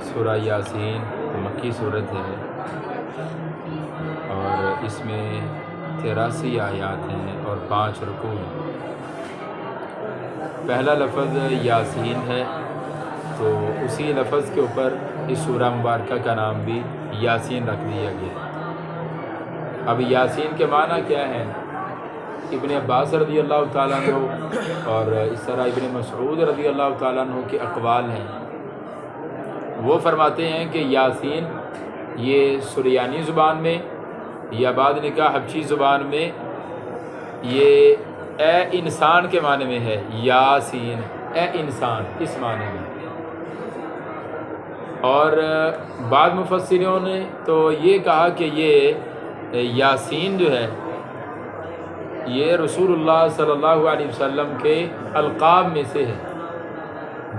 سورہ یاسین مکی صورت ہے اور اس میں 83 آیات ہیں اور 5 رکوع ہیں۔ پہلا لفظ یاسین ہے، تو اسی لفظ کے اوپر اس سورہ مبارکہ کا نام بھی یاسین رکھ دیا گیا۔ اب یاسین کے معنی کیا ہیں؟ ابن عباس رضی اللہ تعالیٰ عنہ اور اس طرح ابن مسعود رضی اللہ تعالیٰ عنہ کے اقوال ہیں۔ وہ فرماتے ہیں کہ یاسین یہ سریانی زبان میں یا بعد نے کہا حبشی زبان میں یہ اے انسان کے معنی میں ہے۔ یاسین اے انسان اس معنی میں، اور بعض مفسروں نے تو یہ کہا کہ یہ یاسین جو ہے یہ رسول اللہ صلی اللہ علیہ وسلم کے القاب میں سے ہے۔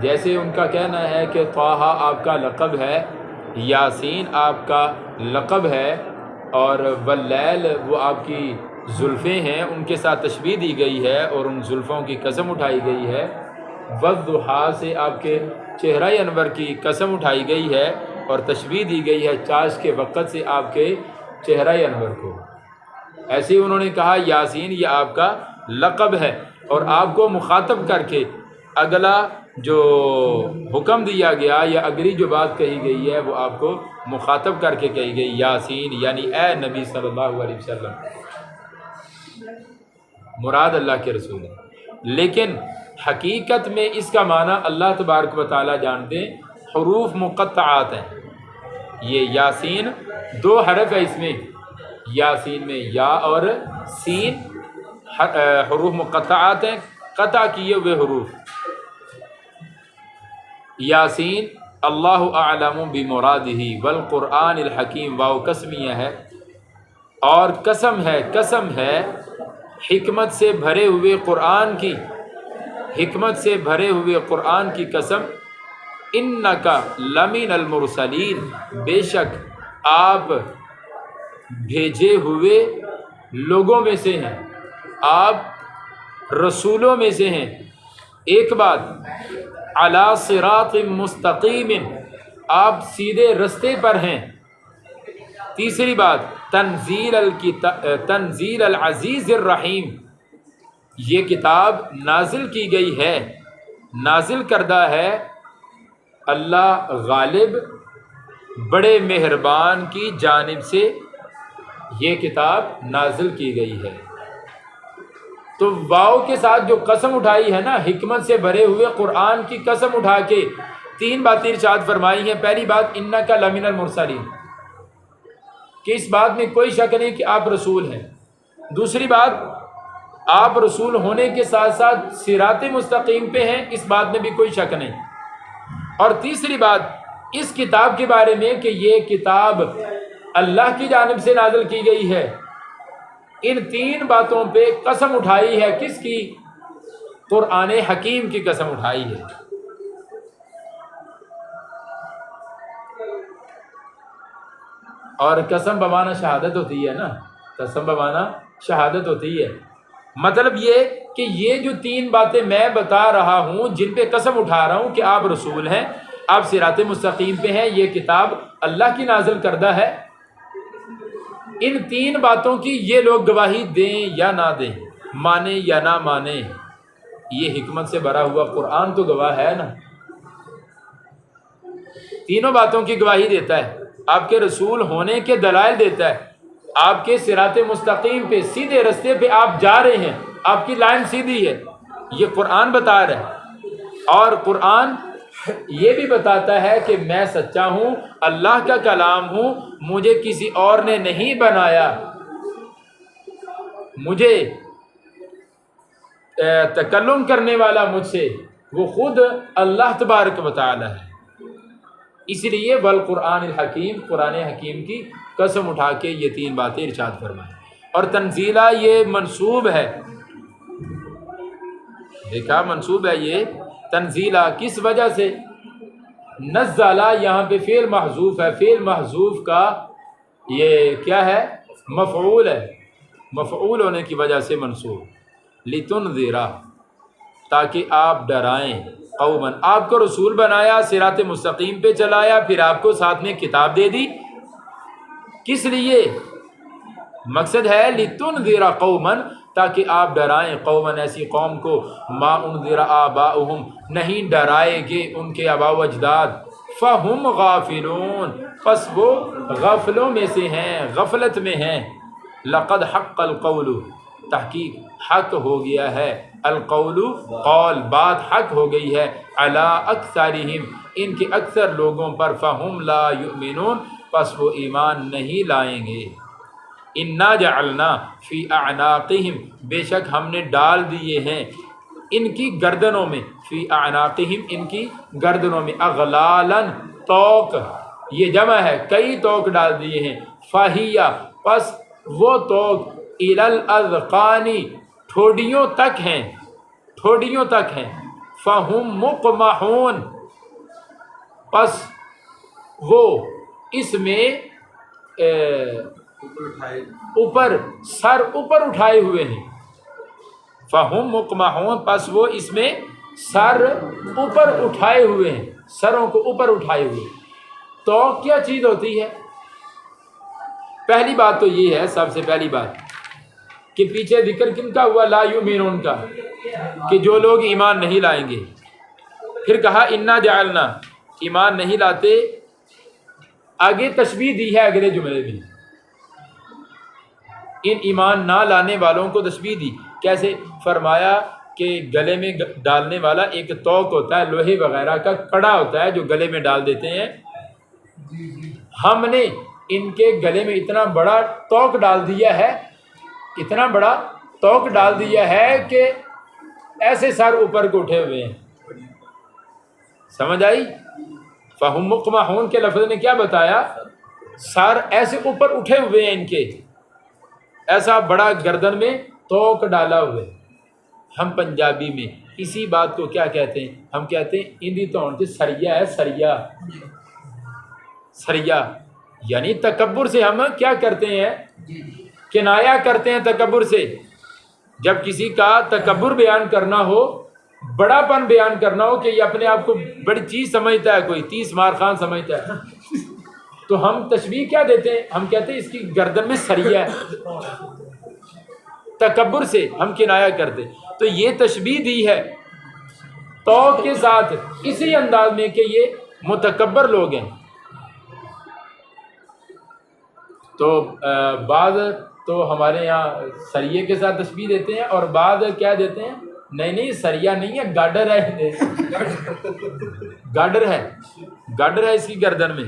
جیسے ان کا کہنا ہے کہ طٰہٰ آپ کا لقب ہے، یاسین آپ کا لقب ہے، اور واللیل وہ آپ کی زلفیں ہیں، ان کے ساتھ تشبیہ دی گئی ہے اور ان زلفوں کی قسم اٹھائی گئی ہے۔ والضحیٰ سے آپ کے چہرہ انور کی قسم اٹھائی گئی ہے اور تشبیہ دی گئی ہے چاش کے وقت سے آپ کے چہرہ انور کو۔ ایسے ہی انہوں نے کہا یاسین یہ آپ کا لقب ہے، اور آپ کو مخاطب کر کے اگلا جو حکم دیا گیا یا اگلی جو بات کہی گئی ہے وہ آپ کو مخاطب کر کے کہی گئی، یاسین یعنی اے نبی صلی اللہ علیہ وسلم، مراد اللہ کے رسول ہے۔ لیکن حقیقت میں اس کا معنی اللہ تبارک و تعالیٰ جانتے ہیں، حروف مقطعات ہیں۔ یہ یاسین 2 حرف ہے، اس میں یاسین میں یا اور سین حروف مقطعات ہیں، قطع کیے ہوئے حروف۔ یاسین اللہ اعلم بمرادہ والقرآن الحکیم، واو قسمیہ ہے اور قسم ہے حکمت سے بھرے ہوئے قرآن کی، حکمت سے بھرے ہوئے قرآن کی قسم۔ انکا لمن المرسلین، بے شک آپ بھیجے ہوئے لوگوں میں سے ہیں، آپ رسولوں میں سے ہیں۔ ایک بات علی صراط مستقیم، آپ سیدھے رستے پر ہیں۔ تیسری بات تنزیل العزیز الرحیم، یہ کتاب نازل کی گئی ہے، نازل کردہ ہے اللہ غالب بڑے مہربان کی جانب سے یہ کتاب نازل کی گئی ہے۔ تو واؤ کے ساتھ جو قسم اٹھائی ہے نا، حکمت سے بھرے ہوئے قرآن کی قسم اٹھا کے 3 باتیں ارشاد فرمائی ہیں۔ پہلی بات انکا لمن المرسلین، کہ اس بات میں کوئی شک نہیں کہ آپ رسول ہیں۔ دوسری بات آپ رسول ہونے کے ساتھ ساتھ صراط مستقیم پہ ہیں، اس بات میں بھی کوئی شک نہیں۔ اور تیسری بات اس کتاب کے بارے میں کہ یہ کتاب اللہ کی جانب سے نازل کی گئی ہے۔ ان 3 باتوں پہ قسم اٹھائی ہے، کس کی؟ قرآن حکیم کی قسم اٹھائی ہے۔ اور قسم بمعنی شہادت ہوتی ہے نا، قسم بمعنی شہادت ہوتی ہے۔ مطلب یہ کہ یہ جو 3 باتیں میں بتا رہا ہوں، جن پہ قسم اٹھا رہا ہوں کہ آپ رسول ہیں، آپ صراط مستقیم پہ ہیں، یہ کتاب اللہ کی نازل کردہ ہے، ان 3 باتوں کی یہ لوگ گواہی دیں یا نہ دیں، مانیں یا نہ مانیں، یہ حکمت سے بھرا ہوا قرآن تو گواہ ہے نا، تینوں باتوں کی گواہی دیتا ہے، آپ کے رسول ہونے کے دلائل دیتا ہے، آپ کے صراط مستقیم پہ سیدھے رستے پہ آپ جا رہے ہیں، آپ کی لائن سیدھی ہے، یہ قرآن بتا رہا ہے۔ اور قرآن یہ بھی بتاتا ہے کہ میں سچا ہوں، اللہ کا کلام ہوں، مجھے کسی اور نے نہیں بنایا، مجھے تکلم کرنے والا مجھ سے وہ خود اللہ تبارک و تعالی ہے۔ اس لیے والقرآن الحکیم، قرآن حکیم کی قسم اٹھا کے یہ 3 باتیں ارشاد فرمائیں۔ اور تنزیلہ یہ منصوب ہے، دیکھا منصوب ہے یہ تنزیلہ، کس وجہ سے؟ نزلہ یہاں پہ فعل محذوف ہے، فعل محذوف کا یہ کیا ہے؟ مفعول ہے، مفعول ہونے کی وجہ سے منصوب۔ لتنذرا، تاکہ آپ ڈرائیں، قوما، آپ کو رسول بنایا، صراط مستقیم پہ چلایا، پھر آپ کو ساتھ میں کتاب دے دی، کس لیے؟ مقصد ہے لتنذر قوما، تاکہ آپ ڈرائیں قوما، ایسی قوم کو، ما انذر آباؤہم، نہیں ڈرائے گے ان کے آباء و اجداد، فہم غافلون، پس وہ غفلوں میں سے ہیں، غفلت میں ہیں، لقد حق القول، تحقیق حق ہو گیا ہے، القول قول، بات حق ہو گئی ہے، علی اکثرہم، ان کے اکثر لوگوں پر، فہم لا یؤمنون، پس وہ ایمان نہیں لائیں گے۔ انا جعلنا فی اعناقہم، بے شک ہم نے ڈال دیے ہیں ان کی گردنوں میں، فی اعناقہم، ان کی گردنوں میں، اغلالا، توق، یہ جمع ہے، کئی توق ڈال دیے ہیں، فاہیہ، پس وہ توق، الی الاذقان، ٹھوڈیوں تک ہیں، ٹھوڈیوں تک ہیں، فہم مقمحون، پس وہ اس میں اوپر، سر اوپر اٹھائے ہوئے ہیں، فہم مقمحون، پس وہ اس میں سر اوپر اٹھائے ہوئے ہیں، سروں کو اوپر اٹھائے ہوئے۔ تو کیا چیز ہوتی ہے؟ پہلی بات تو یہ ہے، سب سے پہلی بات کہ پیچھے ذکر کن کا ہوا؟ لا یؤمنون کا، کہ جو لوگ ایمان نہیں لائیں گے۔ پھر کہا انا جعلنا، ایمان نہیں لاتے، آگے تشبیہ دی ہے اگلے جملے میں، ان ایمان نہ لانے والوں کو تشبیہ دی، کیسے؟ فرمایا کہ گلے میں ڈالنے والا ایک توق ہوتا ہے، لوہے وغیرہ کا کڑا ہوتا ہے جو گلے میں ڈال دیتے ہیں، ہم نے ان کے گلے میں اتنا بڑا توق ڈال دیا ہے، اتنا بڑا توق ڈال دیا ہے کہ ایسے سر اوپر کو اٹھے ہوئے ہیں۔ سمجھ آئی؟ فہم مقمحون کے لفظ نے کیا بتایا؟ سر ایسے اوپر اٹھے ہوئے ہیں ان کے، ایسا بڑا گردن میں توق ڈالا ہوئے۔ ہم پنجابی میں اسی بات کو کیا کہتے ہیں؟ ہم کہتے ہیں اندی تو سریا ہے، سریا، سریا، یعنی تکبر سے ہم کیا کرتے ہیں؟ کنایا کرتے ہیں تکبر سے۔ جب کسی کا تکبر بیان کرنا ہو، بڑا پن بیان کرنا ہو کہ یہ اپنے آپ کو بڑی چیز سمجھتا ہے، کوئی 30 مار خان سمجھتا ہے، تو ہم تشبیہ کیا دیتے ہیں؟ ہم کہتے ہیں اس کی گردن میں سریا ہے، تکبر سے ہم کنایا کرتے۔ تو یہ تشبیہ دی ہے توق کے ساتھ، اسی انداز میں کہ یہ متکبر لوگ ہیں۔ تو بعض تو ہمارے یہاں سریے کے ساتھ تشبیہ دیتے ہیں، اور بعض کیا دیتے ہیں؟ نہیں سریا نہیں ہے، گاڈر ہے، گاڈر ہے، گاڈر ہے اس کی گردن میں۔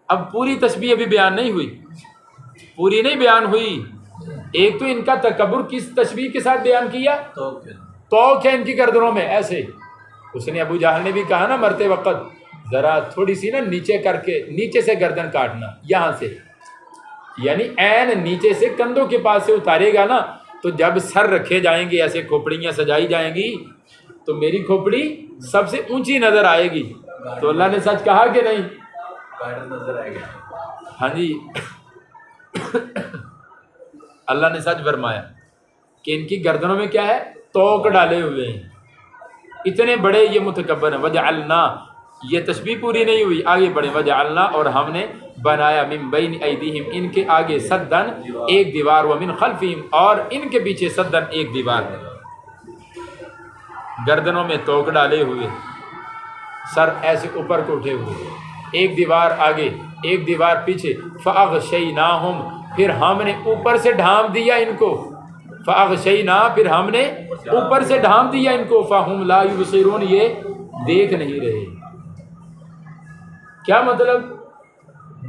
اب پوری تشبیہ ابھی بیان نہیں ہوئی، پوری نہیں بیان ہوئی۔ ایک تو ان کا تکبر کس تشبیہ کے ساتھ بیان کیا؟ توق ہے ان کی گردنوں میں، ایسے۔ اس نے ابو جہل نے بھی کہا نا مرتے وقت، ذرا تھوڑی سی نا نیچے کر کے، نیچے سے گردن کاٹنا، یہاں سے، یعنی عین نیچے سے کندھوں کے پاس سے اتارے گا نا، تو جب سر رکھے جائیں گے، ایسے کھوپڑیاں سجائی جائیں گی، تو میری کھوپڑی سب سے اونچی نظر آئے گی۔ تو اللہ نے سچ کہا کہ نہیں؟ نظر آئے گا، ہاں جی، اللہ نے سچ فرمایا کہ ان کی گردنوں میں کیا ہے؟ توق ڈالے ہوئے ہیں، اتنے بڑے یہ متکبر ہیں۔ وجعلنا، یہ تشبیہ پوری نہیں ہوئی، آگے بڑھیں۔ وجعلنا، اور ہم نے بنایا، من بین ایدیہم، ان کے آگے، سدن، ایک دیوار، ومن خلفہم، اور ان کے پیچھے، سدن، ایک دیوار، گردنوں میں توق ڈالے ہوئے، سر ایسے اوپر کو اٹھے ہوئے، ایک دیوار آگے، ایک دیوار پیچھے۔ فاغشیناہم، پھر ہم نے اوپر سے ڈھانپ دیا ان کو، فاغشینا، پھر ہم نے اوپر سے ڈھانپ دیا ان کو، فہم لا یبصرون، یہ دیکھ نہیں رہے۔ کیا مطلب؟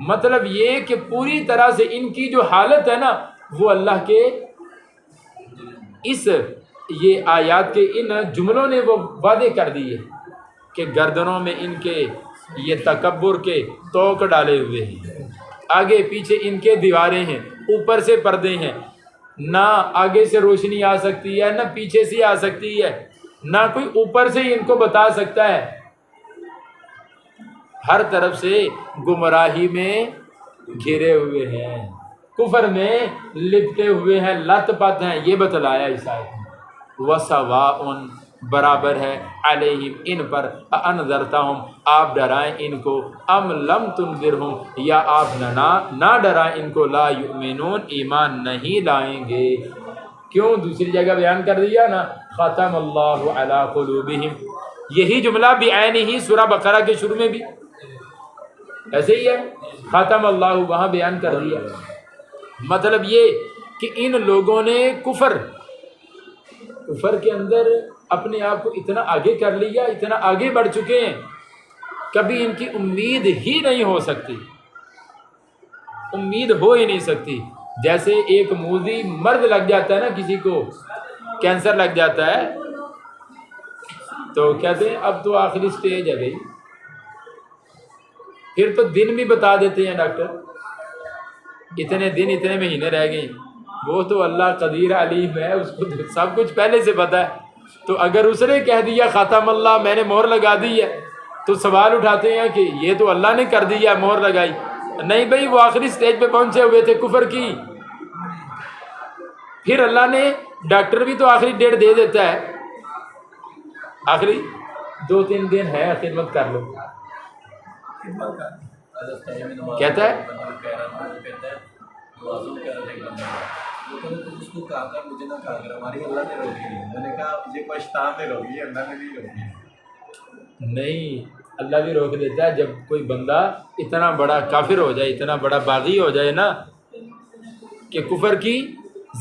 مطلب یہ کہ پوری طرح سے ان کی جو حالت ہے نا، وہ اللہ کے اس یہ آیات کے ان جملوں نے وہ وعدے کر دیے کہ گردنوں میں ان کے یہ تکبر کے توق ڈالے ہوئے ہیں، آگے پیچھے ان کے دیواریں ہیں، اوپر سے پردے ہیں، نہ آگے سے روشنی آ سکتی ہے، نہ پیچھے سے آ سکتی ہے، نہ کوئی اوپر سے ان کو بتا سکتا ہے، ہر طرف سے گمراہی میں گھرے ہوئے ہیں، کفر میں لپٹے ہوئے ہیں، لت پت ہیں، یہ بتلایا اس آیت میں۔ وَسَوَاءٌ، برابر ہے علیہم ان پر انذرتہم آپ ڈرائیں ان کو ام لم تنذرہم یا آپ نہ ڈرائیں ان کو لا یؤمنون ایمان نہیں لائیں گے. کیوں دوسری جگہ بیان کر دیا نا ختم اللہ علی قلوبہم, یہی جملہ بعینہ سورہ بقرہ کے شروع میں بھی ایسے ہی ہے, ختم اللہ وہاں بیان کر دیا. مطلب یہ کہ ان لوگوں نے کفر کے اندر اپنے آپ کو اتنا آگے کر لیا, اتنا آگے بڑھ چکے ہیں, کبھی ان کی امید ہی نہیں ہو سکتی, امید ہو ہی نہیں سکتی. جیسے ایک موذی مرد لگ جاتا ہے نا, کسی کو کینسر لگ جاتا ہے تو کہتے ہیں اب تو آخری سٹیج ہے بھائی, پھر تو دن بھی بتا دیتے ہیں ڈاکٹر, اتنے دن اتنے مہینے رہ گئے. وہ تو اللہ قدیر علیم ہے, اس کو سب کچھ پہلے سے پتہ ہے. تو اگر اس نے کہہ دیا ختم اللہ میں نے مہر لگا دی ہے تو سوال اٹھاتے ہیں کہ یہ تو اللہ نے کر دیا مہر لگائی. نہیں بھائی, وہ آخری سٹیج پہ پہنچے ہوئے تھے کفر کی, پھر اللہ نے ڈاکٹر بھی تو آخری ڈیٹ دے دیتا ہے, آخری 2-3 دن ہے خدمت کر لو کہتا ہے. نہیں, اللہ بھی روک دیتا ہے جب کوئی بندہ اتنا بڑا کافر ہو جائے, اتنا بڑا باغی ہو جائے نا کہ کفر کی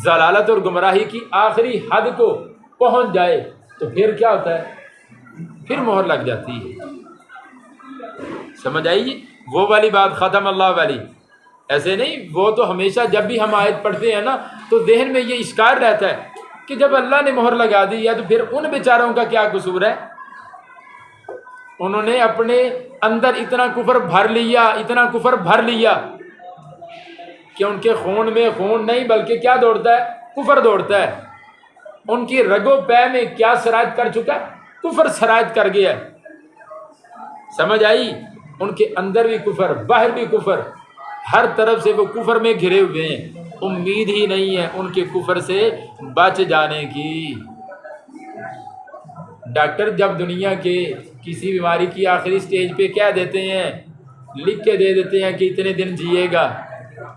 ضلالت اور گمراہی کی آخری حد کو پہنچ جائے, تو پھر کیا ہوتا ہے, پھر مہر لگ جاتی ہے. سمجھ آئیے وہ والی بات ختم اللہ والی. ایسے نہیں, وہ تو ہمیشہ جب بھی ہم آیت پڑھتے ہیں نا تو ذہن میں یہ اشکار رہتا ہے کہ جب اللہ نے مہر لگا دی ہے تو پھر ان بیچاروں کا کیا قصور ہے. انہوں نے اپنے اندر اتنا کفر بھر لیا کہ ان کے خون میں خون نہیں بلکہ کیا دوڑتا ہے, کفر دوڑتا ہے. ان کی رگو پے میں کیا سرایت کر چکا ہے, کفر سرایت کر گیا ہے. سمجھ آئی, ان کے اندر بھی کفر باہر بھی کفر, ہر طرف سے وہ کفر میں گھرے ہوئے ہیں. امید ہی نہیں ہے ان کے کفر سے بچ جانے کی. ڈاکٹر جب دنیا کے کسی بیماری کی آخری سٹیج پہ کیا دیتے ہیں, لکھ کے دے دیتے ہیں کہ اتنے دن جیے گا,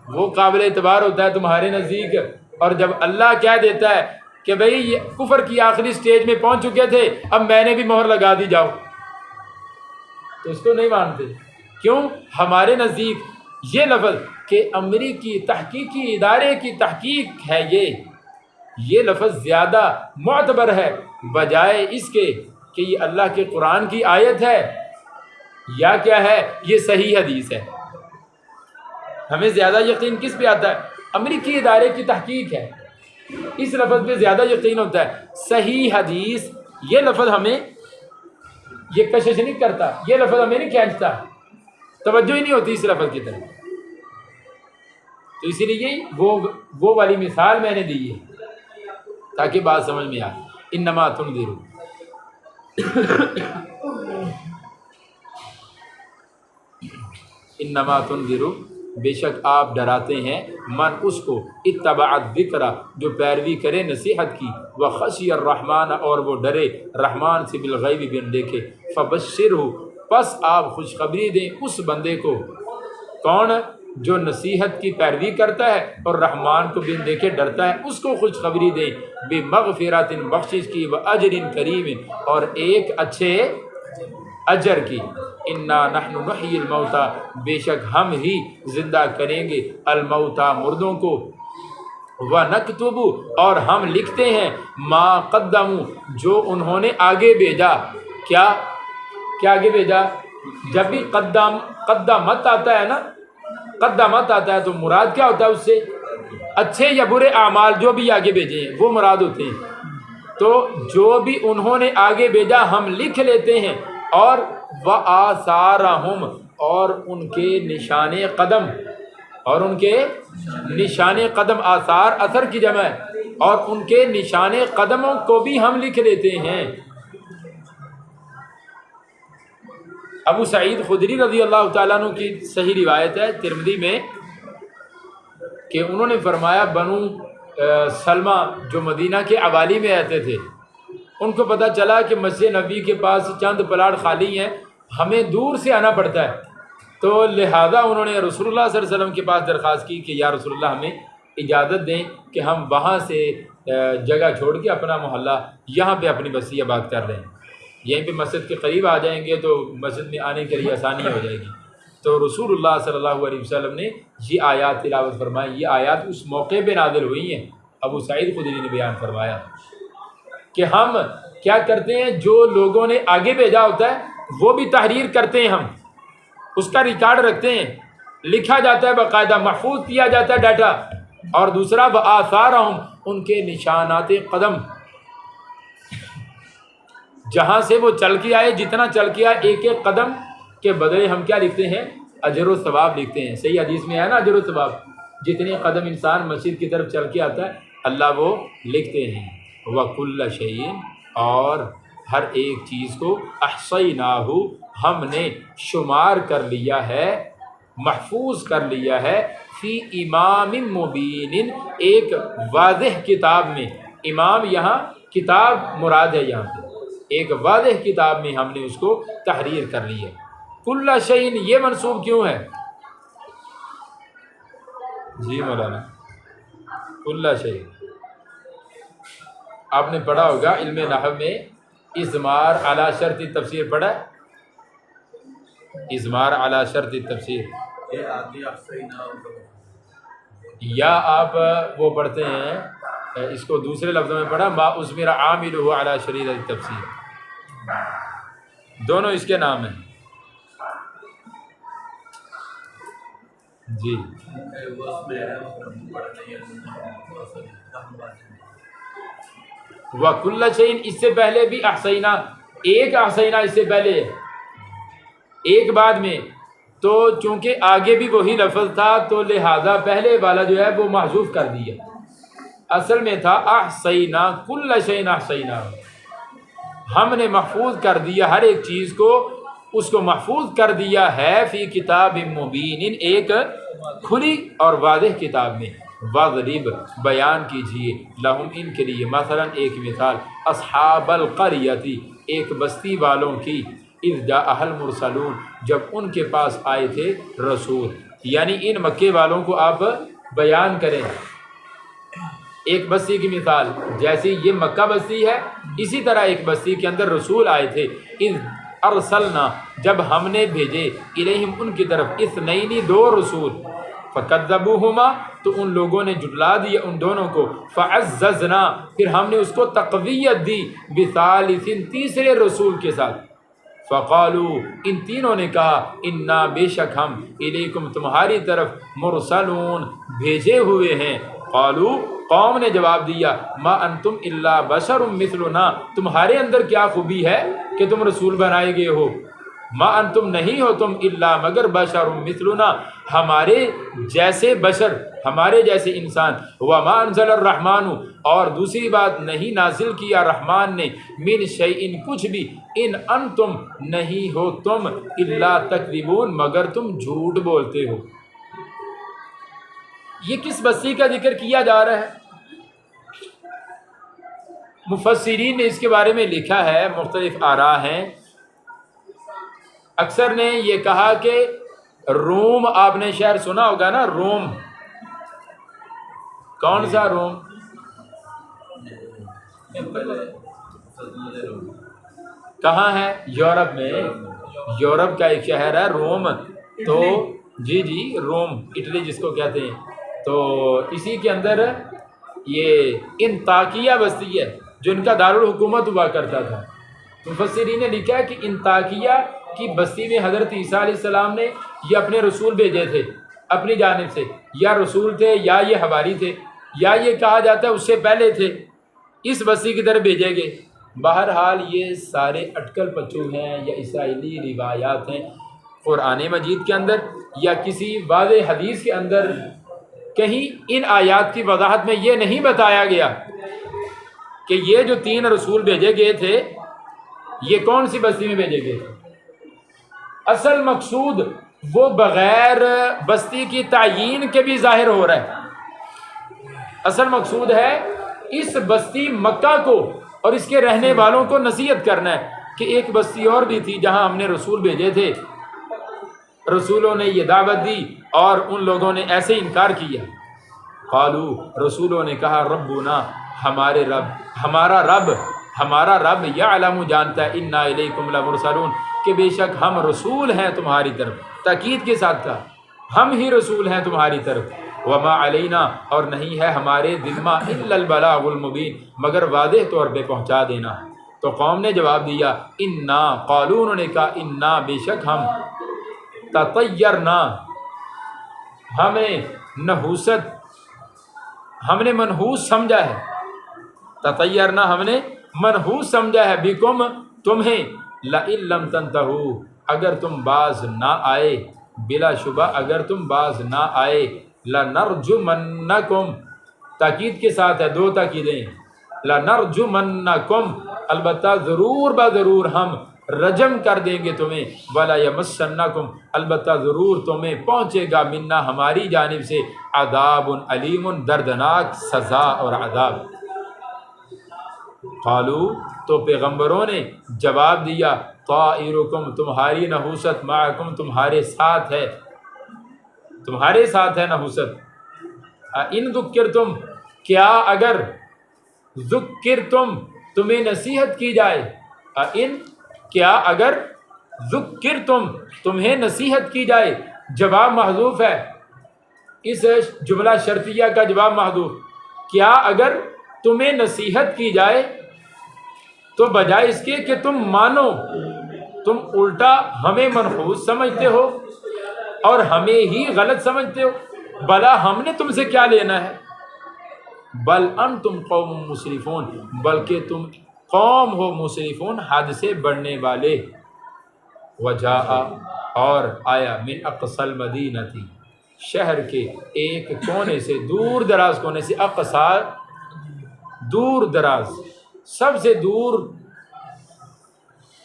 وہ قابل اعتبار ہوتا ہے تمہارے نزدیک. اور جب اللہ کہہ دیتا ہے کہ بھئی یہ کفر کی آخری سٹیج میں پہنچ چکے تھے, اب میں نے بھی مہر لگا دی جاؤ, تو اس کو نہیں مانتے. کیوں؟ ہمارے نزدیک یہ لفظ کہ امریکی تحقیقی ادارے کی تحقیق ہے, یہ لفظ زیادہ معتبر ہے بجائے اس کے کہ یہ اللہ کے قرآن کی آیت ہے یا کیا ہے, یہ صحیح حدیث ہے. ہمیں زیادہ یقین کس پہ آتا ہے, امریکی ادارے کی تحقیق ہے, اس لفظ پہ زیادہ یقین ہوتا ہے. صحیح حدیث یہ لفظ ہمیں یہ کشش نہیں کرتا, یہ لفظ ہمیں نہیں کھینچتا, توجہ ہی نہیں ہوتی اس لفظ کی طرف. تو اسی لیے وہ والی مثال میں نے دی ہے تاکہ بات سمجھ میں آئے. انما تنذر, انما تنذر بے شک آپ ڈراتے ہیں من اس کو اتبع الذکر جو پیروی کرے نصیحت کی, وخشی الرحمن اور وہ ڈرے رحمان سے بالغیب بن دیکھے, فبشرہ پس آپ خوشخبری دیں اس بندے کو. کون؟ جو نصیحت کی پیروی کرتا ہے اور رحمان کو بن دیکھے ڈرتا ہے, اس کو خوشخبری دیں بمغفرات بخشش کی, واجر کریم اور ایک اچھے اجر کی. انا نحن نحیی الموتى بے شک ہم ہی زندہ کریں گے الموتى مردوں کو, ونکتب اور ہم لکھتے ہیں ما قدموا جو انہوں نے آگے بھیجا. کیا آگے بھیجا؟ جب بھی قدمت آتا ہے نا, قدمت آتا ہے تو مراد کیا ہوتا ہے اس سے, اچھے یا برے اعمال جو بھی آگے بھیجے ہیں وہ مراد ہوتے ہیں. تو جو بھی انہوں نے آگے بھیجا ہم لکھ لیتے ہیں, اور وآثارہم اور ان کے نشان قدم, اور ان کے نشان قدم, آثار اثر کی جمع ہے, اور ان کے نشان قدموں کو بھی ہم لکھ لیتے ہیں. ابو سعید خدری رضی اللہ تعالیٰ عنہ کی صحیح روایت ہے ترمذی میں کہ انہوں نے فرمایا بنو سلمہ جو مدینہ کے عوالی میں رہتے تھے, ان کو پتہ چلا کہ مسجد نبوی کے پاس چند پلاٹ خالی ہیں، ہمیں دور سے آنا پڑتا ہے، تو لہذا انہوں نے رسول اللہ صلی اللہ علیہ وسلم کے پاس درخواست کی کہ یا رسول اللہ ہمیں اجازت دیں کہ ہم وہاں سے جگہ چھوڑ کے اپنا محلہ یہاں پہ اپنی بستی آباد کر لیں، یہیں پہ مسجد کے قریب آ جائیں گے تو مسجد میں آنے کے لیے آسانی ہو جائے گی۔ تو رسول اللہ صلی اللہ علیہ وسلم نے یہ آیات تلاوت فرمائی۔ یہ آیات اس موقع پہ نازل ہوئی ہیں۔ ابو سعید خدری نے بیان فرمایا کہ ہم کیا کرتے ہیں، جو لوگوں نے آگے بھیجا ہوتا ہے وہ بھی تحریر کرتے ہیں، ہم اس کا ریکارڈ رکھتے ہیں، لکھا جاتا ہے، باقاعدہ محفوظ کیا جاتا ہے ڈیٹا۔ اور دوسرا وآثارہم، ان کے نشانات قدم، جہاں سے وہ چل کے آئے، جتنا چل کے آئے، ایک ایک قدم کے بدلے ہم کیا لکھتے ہیں؟ اجر و ثواب لکھتے ہیں۔ صحیح حدیث میں ہے نا اجر و ثواب، جتنے قدم انسان مسجد کی طرف چل کے آتا ہے اللہ وہ لکھتے ہیں۔ وَكُلَّ شَيْءٍ، اور ہر ایک چیز کو احصیناہ، ہم نے شمار کر لیا ہے، محفوظ کر لیا ہے، فی امام مبین، ایک واضح کتاب میں۔ امام یہاں کتاب مراد ہے، یہاں پہ ایک واضح کتاب میں ہم نے اس کو تحریر کر لی ہے۔ کل شیء یہ منصوب کیوں ہے؟ جی مولانا، کل شیء آپ نے پڑھا ہوگا علم نحو میں، اضمار علی شرط تفسیر پڑھا ہے؟ اضمار علی شرط تفسیر، یا آپ وہ پڑھتے ہیں اس کو دوسرے لفظوں میں پڑھا ما اضمر عاملہ علی شریط تفسیر، دونوں اس کے نام ہیں۔ جی وَكُلَّ شَيْءٍ، اس سے پہلے بھی احصینا، ایک احصینا اس سے پہلے ایک بعد میں، تو چونکہ آگے بھی وہی لفظ تھا تو لہذا پہلے والا جو ہے وہ محذوف کر دیا، اصل میں تھا احصینا کل شیء احصینا، ہم نے محفوظ کر دیا ہر ایک چیز کو، اس کو محفوظ کر دیا ہے فی کتاب مبین، ایک کھلی اور واضح کتاب میں۔ وَاضْرِبْ، بیان کیجئے، لہم ان کے لیے، مثلا ایک مثال، اصحاب القریۃ، ایک بستی والوں کی، اذ جاءہا المرسلون، جب ان کے پاس آئے تھے رسول، یعنی ان مکے والوں کو آپ بیان کریں۔ ایک بستی کی مثال، جیسے یہ مکہ بستی ہے، اسی طرح ایک بستی کے اندر رسول آئے تھے، اذ ارسلنا، جب ہم نے بھیجے، الیہم ان کی طرف، اثنین، دو رسول، فکذبوہما، تو ان لوگوں نے جھٹلا دیا ان دونوں کو، فعززنا، پھر ہم نے اس کو تقویت دی، بثالث، تیسرے رسول کے ساتھ، فقالو، ان تینوں نے کہا، انا، بے شک ہم، الیکم، تمہاری طرف، مرسلون، بھیجے ہوئے ہیں۔ قالو، قوم نے جواب دیا، ما انتم الا بشر مثلنا، تمہارے اندر کیا خوبی ہے کہ تم رسول بنائے گئے ہو؟ ما انتم، نہیں ہو تم، الا مگر بشر مثلنا، ہمارے جیسے بشر، ہمارے جیسے انسان، وما انزل الرحمن، اور دوسری بات نہیں نازل کیا رحمان نے، من شیء، کچھ بھی، ان انتم، نہیں ہو تم، الا تکذبون، مگر تم جھوٹ بولتے ہو۔ یہ کس بستی کا ذکر کیا جا رہا ہے؟ مفسرین نے اس کے بارے میں لکھا ہے، مختلف آراء ہیں۔ اکثر نے یہ کہا کہ روم، آپ نے شہر سنا ہوگا نا، روم، کون سا روم؟ کہاں ہے؟ یورپ میں، یورپ کا ایک شہر ہے روم، تو جی روم، اٹلی جس کو کہتے ہیں، تو اسی کے اندر یہ انطاکیہ بستی ہے جو ان کا دارالحکومت ہوا کرتا تھا۔ مفسرین نے لکھا ہے کہ انطاکیہ کی بستی میں حضرت عیسیٰ علیہ السلام نے یہ اپنے رسول بھیجے تھے اپنی جانب سے، یا رسول تھے یا یہ حواری تھے، یا یہ کہا جاتا ہے اس سے پہلے تھے، اس بستی کی طرف بھیجے گئے۔ بہرحال یہ سارے اٹکل پچو ہیں یا اسرائیلی روایات ہیں، قرآن مجید کے اندر یا کسی واضح حدیث کے اندر کہیں ان آیات کی وضاحت میں یہ نہیں بتایا گیا کہ یہ جو 3 رسول بھیجے گئے تھے یہ کون سی بستی میں بھیجے گئے تھے۔ اصل مقصود وہ بغیر بستی کی تعیین کے بھی ظاہر ہو رہا ہے۔ اصل مقصود ہے اس بستی مکہ کو اور اس کے رہنے والوں کو نصیحت کرنا ہے کہ ایک بستی اور بھی تھی جہاں ہم نے رسول بھیجے تھے، رسولوں نے یہ دعوت دی اور ان لوگوں نے ایسے انکار کیا۔ قالو، رسولوں نے کہا ربنا، ہمارا رب یعلم، جانتا ہے، انا الیکم لمرسلون، کہ بے شک ہم رسول ہیں تمہاری طرف، تاکید کے ساتھ کہا ہم ہی رسول ہیں تمہاری طرف، وما علینا، اور نہیں ہے ہمارے ذمہ الا البلاغ المبین، مگر واضح طور پہ پہنچا دینا۔ تو قوم نے جواب دیا انا، قالو، انہوں نے کہا انا، بے شک ہم، تطیرنا، ہمیں نحوست، ہم نے منحوس سمجھا ہے، تطیرنا، ہم نے منحوس سمجھا ہے، بکم، تمہیں، لئن لم تنتہو، اگر تم باز نہ آئے، بلا شبہ اگر تم باز نہ آئے، لنرجمنکم، تاکید کے ساتھ ہے، دو تاکیدیں، لنرجمنکم، البتہ ضرور ضرور ہم رجم کر دیں گے تمہیں، ولا یمسنکم، البتہ ضرور تمہیں پہنچے گا، منا، ہماری جانب سے، عذاب علیم، دردناک سزا اور عذاب۔ قالو، تو پیغمبروں نے جواب دیا طائرکم، تمہاری نحوست، معکم، تمہارے ساتھ ہے نحوست، ان ذکرتم، کیا اگر ذکرتم، تمہیں نصیحت کی جائے، کیا اگر ذکرتم، تمہیں نصیحت کی جائے، جواب محذوف ہے، اس جملہ شرطیہ کا جواب محذوف، کیا اگر تمہیں نصیحت کی جائے، تو بجائے اس کے کہ تم مانو، تم الٹا ہمیں منحوس سمجھتے ہو اور ہمیں ہی غلط سمجھتے ہو، بلا ہم نے تم سے کیا لینا ہے، بل انتم قوم مسرفون، بلکہ تم قوم ہو مسرفون، حد سے بڑھنے والے، وجاء، اور آیا، من اقصى المدینہ، شہر کے ایک کونے سے، دور دراز کونے سے، اقصا، دور دراز، سب سے دور،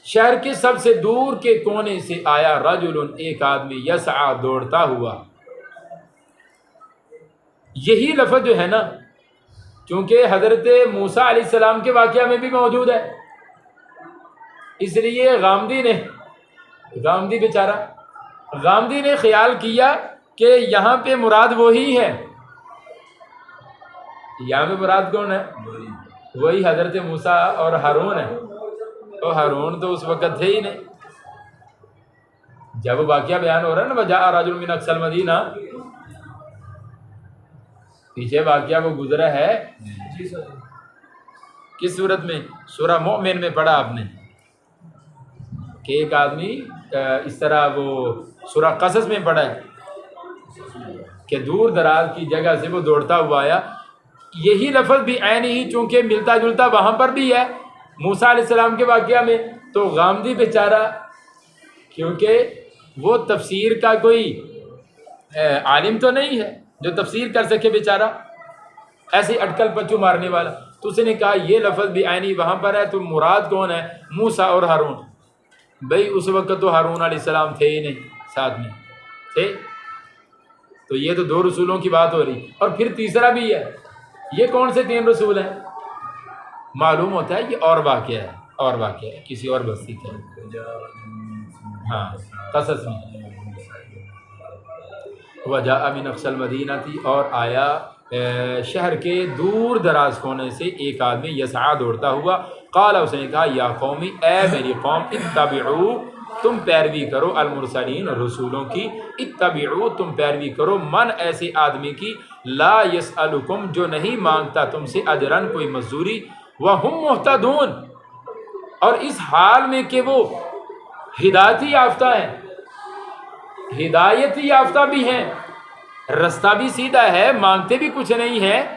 شہر کے سب سے دور کے کونے سے آیا، رجل، ایک آدمی، یسعى، دوڑتا ہوا۔ یہی لفظ جو ہے نا، چونکہ حضرت موسیٰ علیہ السلام کے واقعہ میں بھی موجود ہے، اس لیے غامدی بیچارہ، غامدی نے خیال کیا کہ یہاں پہ مراد وہی ہے، یہاں پہ مراد کون ہے؟ وہی حضرت موسیٰ اور ہارون ہے، اور ہارون تو اس وقت تھے ہی نہیں، جب واقعہ بیان ہو رہا ہے نا، وجاء رجل من اقصى المدینہ، پیچھے واقعہ وہ گزرا ہے، کس صورت میں؟ سورہ مومن میں پڑھا آپ نے کہ ایک آدمی اس طرح، وہ سورہ قصص میں پڑھا ہے کہ دور دراز کی جگہ سے وہ دوڑتا ہوا آیا، یہی لفظ بھی عین ہی چونکہ ملتا جلتا وہاں پر بھی ہے موسیٰ علیہ السلام کے واقعہ میں، تو غامدی بیچارہ، کیونکہ وہ تفسیر کا کوئی عالم تو نہیں ہے جو تفسیر کر سکے بیچارہ، ایسے اٹکل پچو مارنے والا، تو اس نے کہا یہ لفظ بھی عینی وہاں پر ہے، تو مراد کون ہے؟ موسیٰ اور ہارون۔ بھئی اس وقت تو ہارون علیہ السلام تھے ہی نہیں ساتھ میں، تھے تو یہ تو دو رسولوں کی بات ہو رہی، اور پھر تیسرا بھی ہے، یہ کون سے تین رسول ہیں؟ معلوم ہوتا ہے یہ اور واقعہ ہے کسی اور بستی کا، ہاں قصص میں، وجاء من اقصى المدینہ تھی، اور آیا شہر کے دور دراز کونے سے ایک آدمی، یسعیٰ، دوڑتا ہوا، قال، اس نے کہا، یا قومی، اے میری قوم، اتبعوا، تم پیروی کرو، المرسلین، رسولوں کی، اتبعوا، تم پیروی کرو، من، ایسے آدمی کی، لا یسألکم، جو نہیں مانگتا تم سے، اجرن، کوئی مزدوری، وہم مہتدون، اور اس حال میں کہ وہ ہدایتی یافتہ ہیں، ہدایتی یافتہ بھی ہیں، رستہ بھی سیدھا ہے، مانگتے بھی کچھ نہیں ہے،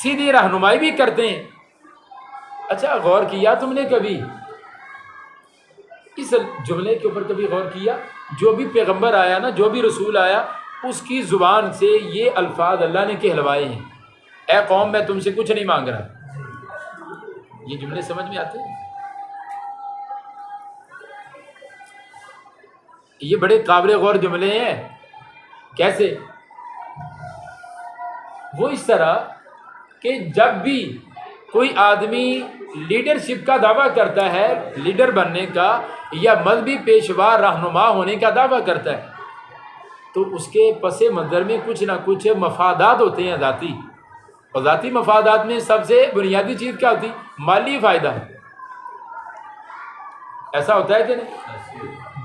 سیدھی رہنمائی بھی کرتے ہیں۔ اچھا غور کیا تم نے کبھی اس جملے کے اوپر، کبھی غور کیا؟ جو بھی پیغمبر آیا نا، جو بھی رسول آیا، اس کی زبان سے یہ الفاظ اللہ نے کہلوائے ہیں، اے قوم میں تم سے کچھ نہیں مانگ رہا، یہ جملے سمجھ میں آتے ہیں؟ یہ بڑے قابل غور جملے ہیں۔ کیسے؟ وہ اس طرح کہ جب بھی کوئی آدمی لیڈرشپ کا دعویٰ کرتا ہے، لیڈر بننے کا یا مذہبی پیشوا رہنما ہونے کا دعویٰ کرتا ہے، تو اس کے پس منظر میں کچھ نہ کچھ مفادات ہوتے ہیں ذاتی، اور ذاتی مفادات میں سب سے بنیادی چیز کیا ہوتی؟ مالی فائدہ۔ ایسا ہوتا ہے کہ نہیں؟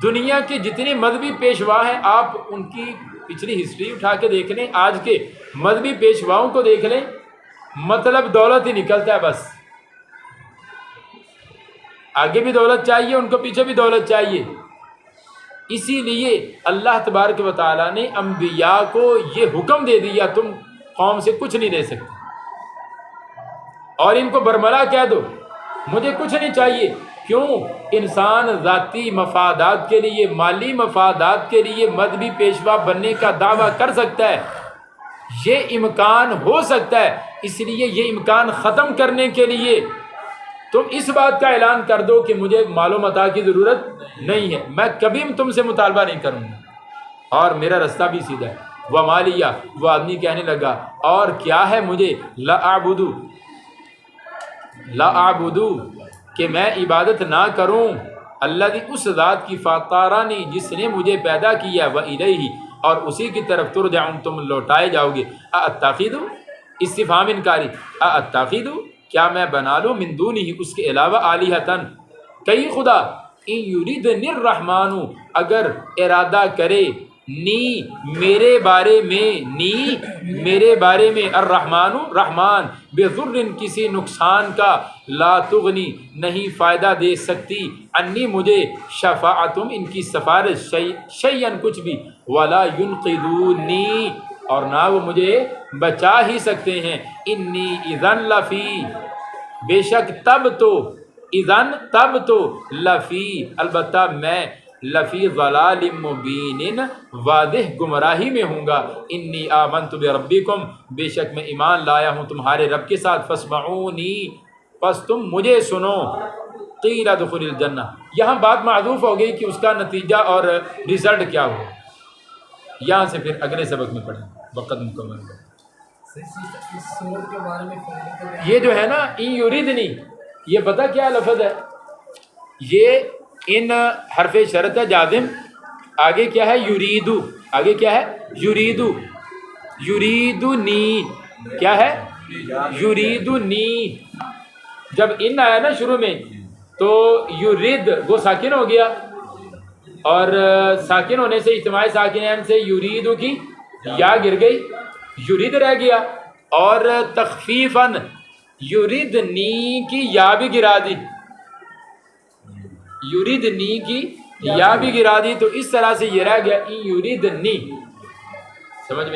دنیا کے جتنے مذہبی پیشوا ہیں آپ ان کی پچھلی ہسٹری اٹھا کے دیکھ لیں، آج کے مذہبی پیشواؤں کو دیکھ لیں، مطلب دولت ہی نکلتا ہے بس، آگے بھی دولت چاہیے ان کو، پیچھے بھی دولت چاہیے۔ اسی لیے اللہ تبارک و تعالیٰ نے انبیاء کو یہ حکم دے دیا تم قوم سے کچھ نہیں لے سکتے، اور ان کو برملا کہہ دو مجھے کچھ نہیں چاہیے۔ کیوں؟ انسان ذاتی مفادات کے لیے، مالی مفادات کے لیے مذہبی پیشوا بننے کا دعویٰ کر سکتا ہے، یہ امکان ہو سکتا ہے، اس لیے یہ امکان ختم کرنے کے لیے تم اس بات کا اعلان کر دو کہ مجھے مال و متاع کی ضرورت نہیں ہے، میں کبھی تم سے مطالبہ نہیں کروں گا، اور میرا رستہ بھی سیدھا ہے۔ وہ مالیہ، وہ آدمی کہنے لگا اور کیا ہے مجھے، لا اعبدو کہ میں عبادت نہ کروں، اللہ اس ذات کی فاطرانی جس نے مجھے پیدا کیا، وإلیہ اور اسی کی طرف ترجعون تم لوٹائے جاؤ گے۔ ااتخذ استفہام انکاری، ااتخذ کیا میں بنا لوں، من دونہ اس کے علاوہ، آلہۃ کئی خدا، ان یریدنی الرحمن اگر ارادہ کرے، نی میرے بارے میں الرحمن رحمان، بضر کسی نقصان کا، لا تغنی نہیں فائدہ دے سکتی، انی مجھے، شفاعتم ان کی سفارش، شیئا کچھ بھی، ولا ینقذونی اور نہ وہ مجھے بچا ہی سکتے ہیں، انی اذن لفی بے شک تب تو لفی البتہ میں، لفی ضلال مبین واضح گمراہی میں ہوں گا، انی آمنت بربکم بے شک میں ایمان لایا ہوں تمہارے رب کے ساتھ، فاسمعونی پس تم مجھے سنو، قیل ادخل الجنہ، یہاں بات معذوف ہو گئی کہ اس کا نتیجہ اور رزلٹ کیا ہوا، یہاں سے پھر اگلے سبق میں پڑھیں، وقت مکمل ہو۔ یہ جو ہے نا ان یریدنی، یہ پتہ کیا لفظ ہے، یہ ان حرف شرط ہے جازم، آگے کیا ہے یریدو، آگے کیا ہے یریدو، یریدنی کیا ہے یریدنی، جب ان آیا نا شروع میں تو یرید وہ ساکن ہو گیا، اور ساکن ہونے سے اجتماع ساکنین سے یریدو کی یا گر گئی، یرید رہ گیا، اور تخفیفاً یریدنی کی یا بھی گرا دی، یریدنی کی یا بھی گرا دی، تو اس طرح سے یہ رہ گیا ان یریدنی، سمجھ میں